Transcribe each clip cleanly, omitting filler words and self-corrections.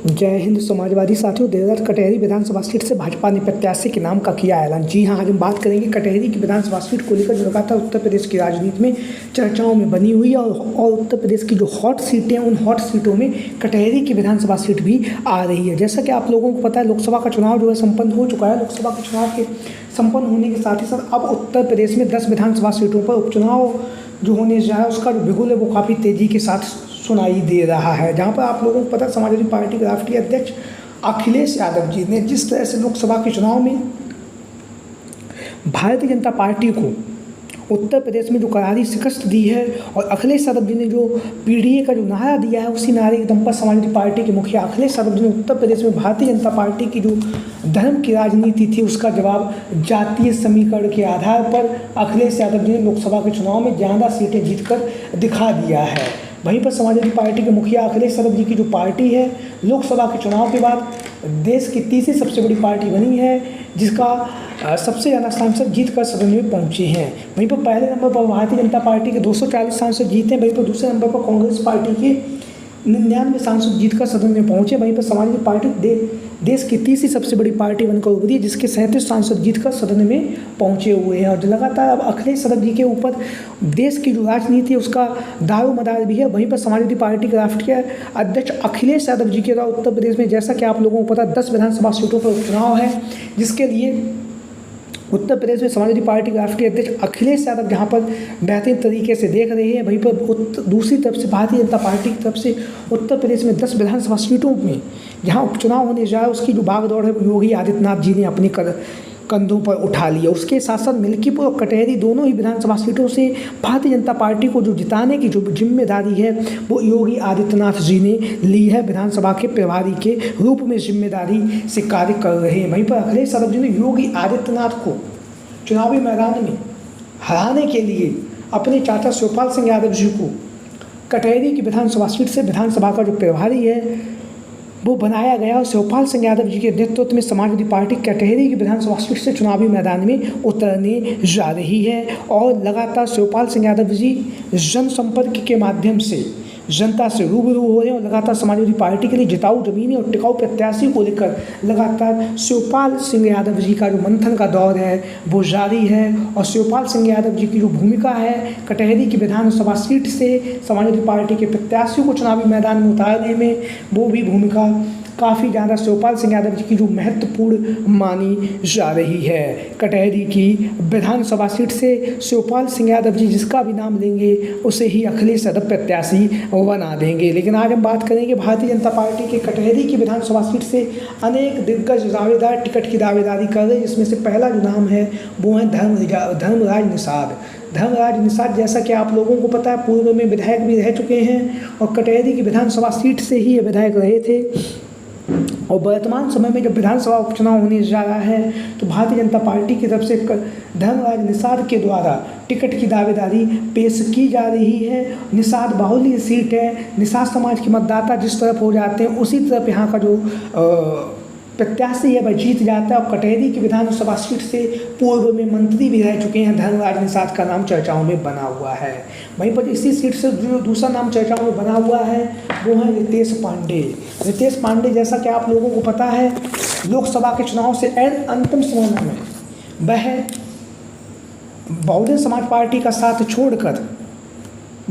जय हिंद। समाजवादी साथियों, देवदत्त कटहरी विधानसभा सीट से भाजपा ने प्रत्याशी के नाम का किया ऐलान। जी हां, आज हम बात करेंगे कटहरी की विधानसभा सीट को लेकर जो लगातार उत्तर प्रदेश की राजनीति में चर्चाओं में बनी हुई है और उत्तर प्रदेश की जो हॉट सीटें हैं उन हॉट सीटों में कटहरी की विधानसभा सीट भी आ रही है। जैसा कि आप लोगों को पता है, लोकसभा का चुनाव जो है संपन्न हो चुका है। लोकसभा के चुनाव के संपन्न होने के साथ ही साथ अब उत्तर प्रदेश में 10 विधानसभा सीटों पर उपचुनाव जो होने जा रहा है उसका जो बिगुल है वो काफ़ी तेज़ी के साथ सुनाई दे रहा है। जहाँ पर आप लोगों को पता है, समाजवादी पार्टी के राष्ट्रीय अध्यक्ष अखिलेश यादव जी ने जिस तरह से लोकसभा के चुनाव में भारतीय जनता पार्टी को उत्तर प्रदेश में जो करारी शिकस्त दी है और अखिलेश यादव जी ने जो पीडीए का जो नारा दिया है, उसी नारे के दम पर समाजवादी पार्टी के मुखिया अखिलेश यादव जी ने उत्तर प्रदेश में भारतीय जनता पार्टी की जो धर्म की राजनीति थी उसका जवाब जातीय समीकरण के आधार पर अखिलेश यादव जी ने लोकसभा के चुनाव में ज़्यादा सीटें जीतकर दिखा दिया है। वहीं पर समाजवादी पार्टी के मुखिया अखिलेश यादव जी की जो पार्टी है, लोकसभा के चुनाव के बाद देश की तीसरी सबसे बड़ी पार्टी बनी है, जिसका सबसे ज़्यादा सांसद जीतकर सदन में पहुंचे हैं। वहीं पर पहले नंबर पर भारतीय जनता पार्टी के 240 सांसद जीते। वहीं पर दूसरे नंबर पर कांग्रेस पार्टी के 99 सांसद जीतकर सदन में पहुंचे। वहीं पर समाजवादी पार्टी देश की तीसरी सबसे बड़ी पार्टी बनकर उभरी है, जिसके 37 सांसद जीतकर सदन में पहुंचे हुए हैं। और लगातार अब अखिलेश यादव जी के ऊपर देश की जो राजनीति है उसका दारोमदार भी है। वहीं पर समाजवादी पार्टी के राष्ट्रीय अध्यक्ष अखिलेश यादव जी के द्वारा उत्तर प्रदेश में, जैसा कि आप लोगों को पता है, 10 विधानसभा सीटों पर उपचुनाव है, जिसके लिए उत्तर प्रदेश में समाजवादी पार्टी के राष्ट्रीय अध्यक्ष अखिलेश यादव जहां पर बेहतरीन तरीके से देख रहे हैं, वहीं पर दूसरी तरफ से भारतीय जनता पार्टी की तरफ से उत्तर प्रदेश में 10 विधानसभा सीटों में जहां उपचुनाव होने जा रहा है उसकी जो भागदौड़ है योगी आदित्यनाथ जी ने अपने कंधों पर उठा लिया। उसके साथ साथ मिल्कीपुर और कटहरी दोनों ही विधानसभा सीटों से भारतीय जनता पार्टी को जो जिताने की जो जिम्मेदारी है वो योगी आदित्यनाथ जी ने ली है। विधानसभा के प्रभारी के रूप में जिम्मेदारी से कार्य कर रहे हैं। वहीं पर अखिलेश यादव जी ने योगी आदित्यनाथ को चुनावी मैदान में हराने के लिए अपने चाचा शिवपाल सिंह यादव जी को कटहरी की विधानसभा सीट से विधानसभा का जो प्रभारी है वो बनाया गया और शिवपाल सिंह यादव जी के नेतृत्व में समाजवादी पार्टी कटहरी की विधानसभा सीट से चुनावी मैदान में उतरने जा रही है। और लगातार शिवपाल सिंह यादव जी जनसंपर्क के माध्यम से जनता से रूबरू हो रहे हैं और लगातार समाजवादी पार्टी के लिए जिताऊ जमीनी और टिकाऊ प्रत्याशी को लेकर लगातार शिवपाल सिंह यादव जी का जो मंथन का दौर है वो जारी है। और शिवपाल सिंह यादव जी की जो भूमिका है कटहरी की विधानसभा सीट से समाजवादी पार्टी के प्रत्याशियों को चुनावी मैदान में उतारने में, वो भी भूमिका काफ़ी ज़्यादा शिवपाल सिंह यादव जी की जो महत्वपूर्ण मानी जा रही है। कटहरी की विधानसभा सीट से शिवपाल सिंह यादव जी जिसका भी नाम लेंगे उसे ही अखिलेश यादव प्रत्याशी बना देंगे। लेकिन आज हम बात करेंगे भारतीय जनता पार्टी के कटहरी की विधानसभा सीट से अनेक दिग्गज दावेदार टिकट की दावेदारी कर रहे हैं, जिसमें से पहला जो नाम है वो है धर्मराज निषाद। धर्मराज निषाद, जैसा कि आप लोगों को पता है, पूर्व में विधायक भी रह चुके हैं और कटहरी की विधानसभा सीट से ही ये विधायक रहे थे। और वर्तमान समय में जब विधानसभा उपचुनाव होने जा रहा है तो भारतीय जनता पार्टी की तरफ से धर्मराज निषाद के द्वारा टिकट की दावेदारी पेश की जा रही है। निषाद बाहुल्य सीट है, निषाद समाज के मतदाता जिस तरफ हो जाते हैं उसी तरफ यहाँ का जो प्रत्याशी है वह जीत जाता है। और कटहरी की विधानसभा सीट से पूर्व में मंत्री भी रह चुके हैं धर्मराज निषाद का नाम चर्चाओं में बना हुआ है। वहीं पर इसी सीट से जो दूसरा नाम चर्चाओं में बना हुआ है वो है रितेश पांडे। रितेश पांडे, जैसा कि आप लोगों को पता है, लोकसभा के चुनाव से अंतिम समय में वह बहुजन समाज पार्टी का साथ छोड़कर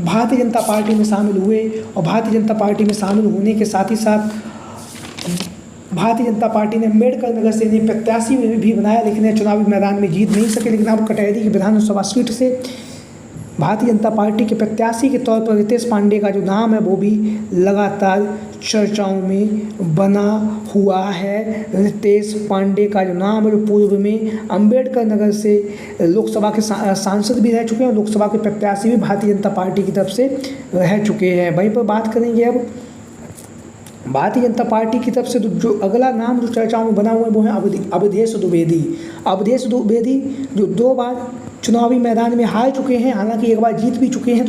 भारतीय जनता पार्टी में शामिल हुए और भारतीय जनता पार्टी में शामिल होने के साथ ही साथ भारतीय जनता पार्टी ने अम्बेडकर नगर से इन्हें प्रत्याशी भी बनाया, लेकिन चुनावी मैदान में जीत नहीं सके। लेकिन अब कटहरी की विधानसभा सीट से भारतीय जनता पार्टी के प्रत्याशी के तौर पर रितेश पांडे का जो नाम है वो भी लगातार चर्चाओं में बना हुआ है। रितेश पांडे का जो नाम है वो पूर्व में अम्बेडकर नगर से लोकसभा के सांसद भी रह चुके हैं और लोकसभा के प्रत्याशी भी भारतीय जनता पार्टी की तरफ से रह चुके हैं। वहीं पर बात करेंगे अब भारतीय जनता पार्टी की तरफ से जो अगला नाम जो चर्चाओं में बना हुआ है वो है अवधेश द्विवेदी। अवधेश द्विवेदी जो 2 बार चुनावी मैदान में हार चुके हैं, हालांकि एक बार जीत भी चुके हैं।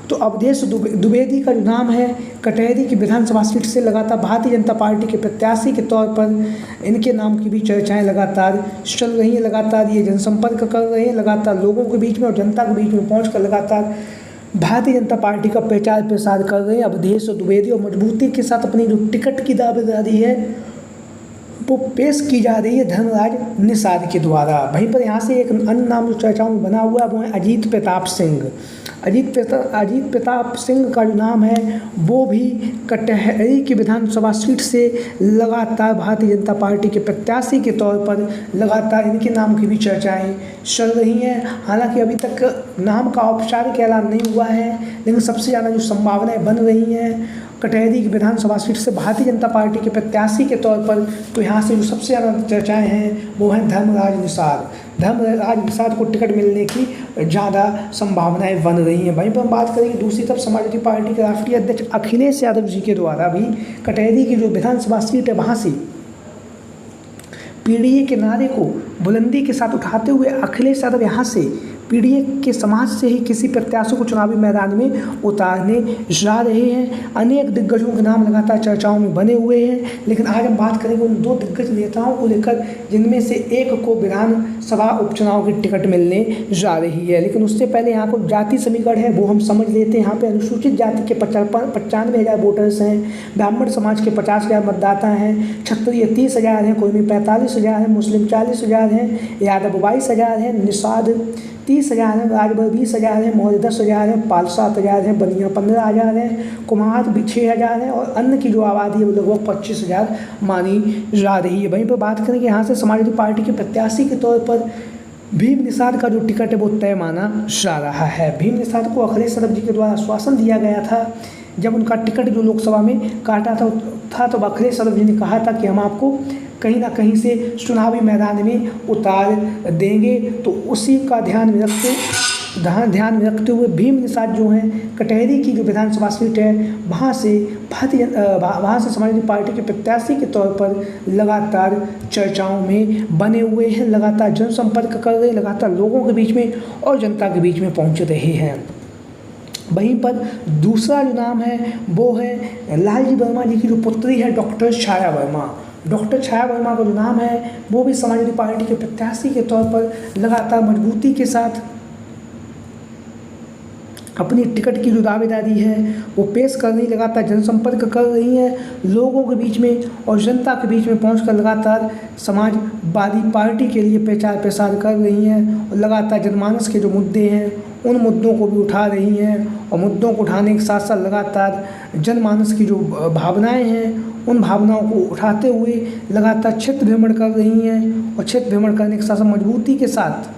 तो अवधेश द्विवेदी का जो नाम है कटहरी की विधानसभा सीट से लगातार भारतीय जनता पार्टी के प्रत्याशी के तौर पर इनके नाम की भी चर्चाएं लगातार चल रही हैं। लगातार ये जनसंपर्क कर रहे हैं, लगातार लोगों के बीच में और जनता के बीच में पहुँच कर लगातार भारतीय जनता पार्टी का प्रचार प्रसार कर रहे हैं अवधेश द्विवेदी और मजबूती के साथ अपनी जो टिकट की दावेदारी है वो पेश की जा रही है धर्मराज निषाद के द्वारा। वहीं पर यहाँ से एक अन्य नाम जो चर्चाओं में बना हुआ है वो है अजीत प्रताप सिंह। अजीत प्रताप सिंह का जो नाम है वो भी कटहरी की विधानसभा सीट से लगातार भारतीय जनता पार्टी के प्रत्याशी के तौर पर लगातार इनके नाम की भी चर्चाएं चल रही हैं। हालांकि अभी तक नाम का औपचारिक ऐलान नहीं हुआ है, लेकिन सबसे ज़्यादा जो संभावनाएं बन रही हैं कटहरी की विधानसभा सीट से भारतीय जनता पार्टी के प्रत्याशी के तौर पर, तो यहाँ से जो सबसे ज़्यादा चर्चाएं हैं वो हैं धर्मराज निषाद को टिकट मिलने की ज़्यादा संभावनाएं बन रही हैं। वहीं पर हम बात करेंगे दूसरी तरफ समाजवादी पार्टी के राष्ट्रीय अध्यक्ष अखिलेश यादव जी के द्वारा भी कटहरी की जो विधानसभा सीट है वहाँ से पीडीए के नारे को बुलंदी के साथ उठाते हुए अखिलेश यादव यहाँ से पीडीए के समाज से ही किसी प्रत्याशी को चुनावी मैदान में उतारने जा रहे हैं। अनेक दिग्गजों के नाम लगातार चर्चाओं में बने हुए हैं, लेकिन आज हम बात करेंगे उन 2 दिग्गज नेताओं को लेकर जिनमें से एक को विधानसभा उपचुनाव की टिकट मिलने जा रही है। लेकिन उससे पहले यहाँ को जाति समीकरण है वो हम समझ लेते हैं। यहाँ पे अनुसूचित जाति के 95,000 वोटर्स हैं, ब्राह्मण समाज के 50,000 मतदाता हैं, क्षत्रिय 30,000 हैं, कोई 45,000 हैं, मुस्लिम 40,000 हैं, यादव 22,000 हैं, निषाद 30,000 हैं, राजभर 20,000 हैं, मौर्य 10,000 हैं, पाल 7,000 हैं, बनिया 15,000 हैं, कुम्हार भी 6,000 हैं और अन्य की जो आबादी है वो लगभग 25,000 मानी जा रही है। वहीं पर बात करें कि यहाँ से समाजवादी पार्टी के प्रत्याशी के तौर पर भीम निषाद का जो टिकट है वो तय माना जा रहा है। भीम निषाद को अखिलेश यादव जी के द्वारा आश्वासन दिया गया था जब उनका टिकट जो लोकसभा में काटा था तो अखिलेश यादव जी ने कहा था कि हम आपको कहीं ना कहीं से चुनावी मैदान में उतार देंगे। तो उसी का ध्यान में रखते हुए भीम निषाद जो हैं कटहरी की जो विधानसभा सीट है वहाँ से समाजवादी पार्टी के प्रत्याशी के तौर पर लगातार चर्चाओं में बने हुए हैं, लगातार जनसंपर्क कर रहे हैं, लगातार लोगों के बीच में और जनता के बीच में पहुँच रहे हैं। वहीं पर दूसरा जो नाम है वो है लालजी वर्मा जी की जो पुत्री है डॉक्टर छाया वर्मा। डॉक्टर छाया वर्मा का जो नाम है वो भी समाजवादी पार्टी के प्रत्याशी के तौर पर लगातार मजबूती के साथ अपनी टिकट की जो दावेदारी है वो पेश कर रही, लगातार जनसंपर्क कर रही हैं लोगों के बीच में और जनता के बीच में पहुंचकर लगातार समाजवादी पार्टी के लिए प्रचार प्रसार कर रही हैं और लगातार जनमानस के जो मुद्दे हैं उन मुद्दों को भी उठा रही हैं और मुद्दों को उठाने के साथ साथ लगातार जनमानस की जो भावनाएं हैं उन भावनाओं को उठाते हुए लगातार क्षेत्र भ्रमण कर रही हैं और क्षेत्र भ्रमण करने के साथ साथ मजबूती के साथ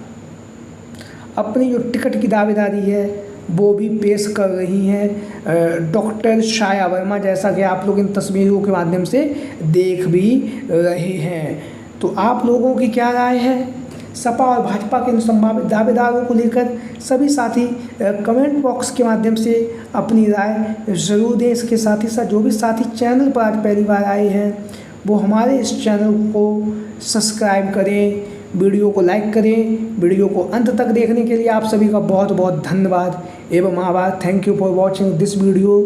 अपनी जो टिकट की दावेदारी है वो भी पेश कर रही हैं डॉक्टर छाया वर्मा, जैसा कि आप लोग इन तस्वीरों के माध्यम से देख भी रहे हैं। तो आप लोगों की क्या राय है सपा और भाजपा के संभावित दावेदारों को लेकर? सभी साथी कमेंट बॉक्स के माध्यम से अपनी राय ज़रूर दें। इसके साथ ही साथ जो भी साथी चैनल पर आज पहली बार आए हैं वो हमारे इस चैनल को सब्सक्राइब करें, वीडियो को लाइक करें। वीडियो को अंत तक देखने के लिए आप सभी का बहुत बहुत धन्यवाद एवं आभार। Thank you for watching this video.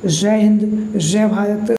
जय हिंद, जय भारत।